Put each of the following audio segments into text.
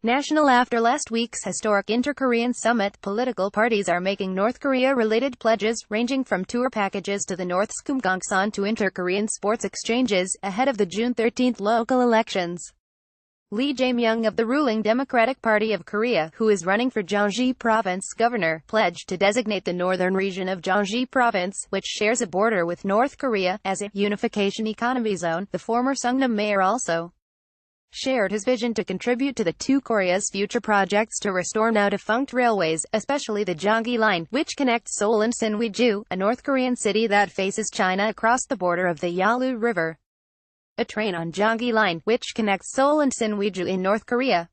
National. After last week's historic inter-Korean summit, political parties are making North Korea-related pledges, ranging from tour packages to the North's Kumgangsan to inter-Korean sports exchanges, ahead of the June 13 local elections. Lee Jae-myung of the ruling Democratic Party of Korea, who is running for Gyeonggi Province governor, pledged to designate the northern region of Gyeonggi Province, which shares a border with North Korea, as a unification economy zone. The former Sungnam mayor also shared his vision to contribute to the two Korea's future projects to restore now-defunct railways, especially the Gyeonggi Line, which connects Seoul and Sinwiju, a North Korean city that faces China across the border of the Yalu River. A train on Gyeonggi Line, which connects Seoul and Sinwiju in North Korea.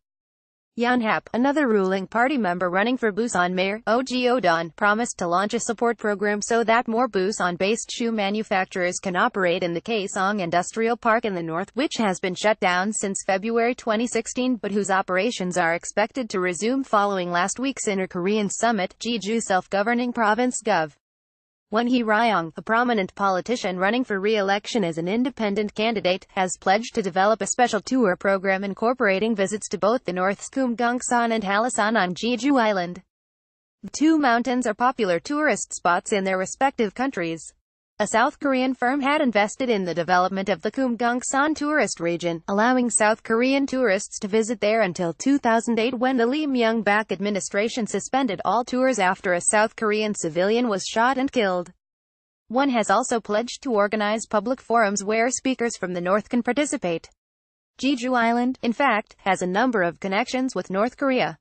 Yeon Hap, another ruling party member running for Busan Mayor, Oh Ji-odon, promised to launch a support program so that more Busan-based shoe manufacturers can operate in the Kaesong Industrial Park in the north, which has been shut down since February 2016, but whose operations are expected to resume following last week's inter-Korean summit. Jeju Self-Governing Province Gov. Won Hee-ryong, a prominent politician running for re-election as an independent candidate, has pledged to develop a special tour program incorporating visits to both the North's Kumgangsan and Halasan on Jeju Island. The two mountains are popular tourist spots in their respective countries. A South Korean firm had invested in the development of the Kumgangsan tourist region, allowing South Korean tourists to visit there until 2008, when the Lee Myung-bak administration suspended all tours after a South Korean civilian was shot and killed. One has also pledged to organize public forums where speakers from the North can participate. Jeju Island, in fact, has a number of connections with North Korea.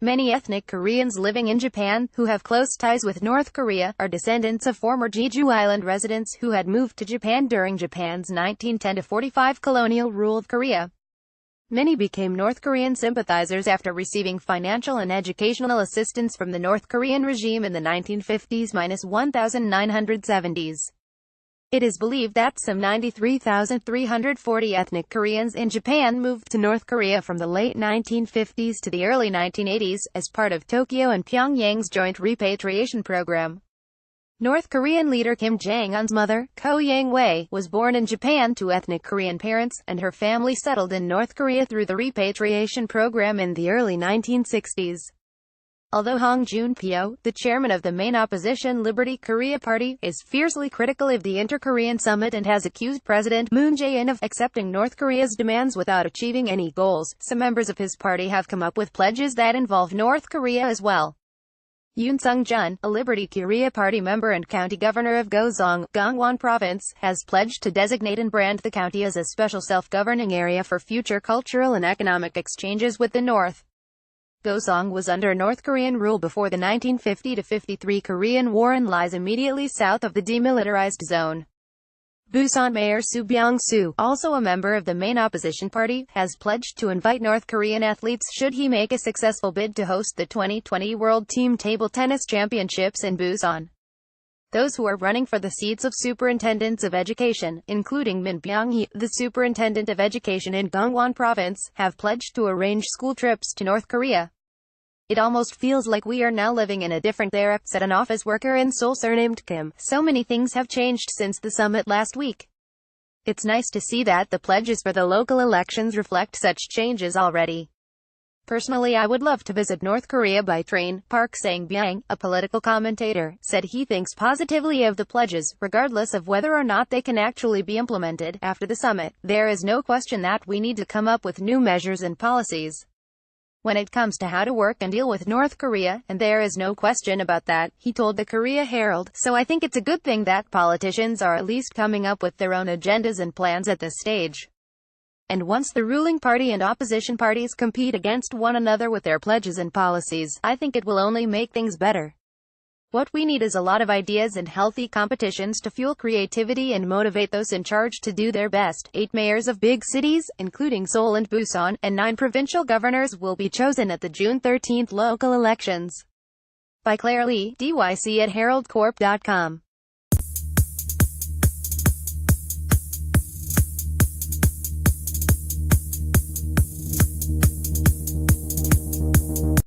Many ethnic Koreans living in Japan, who have close ties with North Korea, are descendants of former Jeju Island residents who had moved to Japan during Japan's 1910-45 colonial rule of Korea. Many became North Korean sympathizers after receiving financial and educational assistance from the North Korean regime in the 1950s-1970s. It is believed that some 93,340 ethnic Koreans in Japan moved to North Korea from the late 1950s to the early 1980s, as part of Tokyo and Pyongyang's joint repatriation program. North Korean leader Kim Jong-un's mother, Ko Yang-wei, was born in Japan to ethnic Korean parents, and her family settled in North Korea through the repatriation program in the early 1960s. Although Hong Joon-pyo, the chairman of the main opposition Liberty Korea Party, is fiercely critical of the inter-Korean summit and has accused President Moon Jae-in of accepting North Korea's demands without achieving any goals, some members of his party have come up with pledges that involve North Korea as well. Yoon Sung-jun, a Liberty Korea Party member and county governor of Gyeongsang, Gangwon Province, has pledged to designate and brand the county as a special self-governing area for future cultural and economic exchanges with the North. Gyeongsang was under North Korean rule before the 1950-53 Korean War and lies immediately south of the demilitarized zone. Busan Mayor Soo Byung-soo, also a member of the main opposition party, has pledged to invite North Korean athletes should he make a successful bid to host the 2020 World Team Table Tennis Championships in Busan. Those who are running for the seats of superintendents of education, including Min Byung-hee, the superintendent of education in Gangwon Province, have pledged to arrange school trips to North Korea. "It almost feels like we are now living in a different era," said an office worker in Seoul surnamed Kim. "So many things have changed since the summit last week. It's nice to see that the pledges for the local elections reflect such changes already. Personally, I would love to visit North Korea by train." Park Sang-byang, a political commentator, said he thinks positively of the pledges, regardless of whether or not they can actually be implemented. After the summit, there is no question that we need to come up with new measures and policies when it comes to how to work and deal with North Korea, and there is no question about that, he told the Korea Herald. So I think it's a good thing that politicians are at least coming up with their own agendas and plans at this stage. And once the ruling party and opposition parties compete against one another with their pledges and policies, I think it will only make things better. What we need is a lot of ideas and healthy competitions to fuel creativity and motivate those in charge to do their best. 8 mayors of big cities, including Seoul and Busan, and 9 provincial governors will be chosen at the June 13 local elections. By Claire Lee, DYC at heraldcorp.com.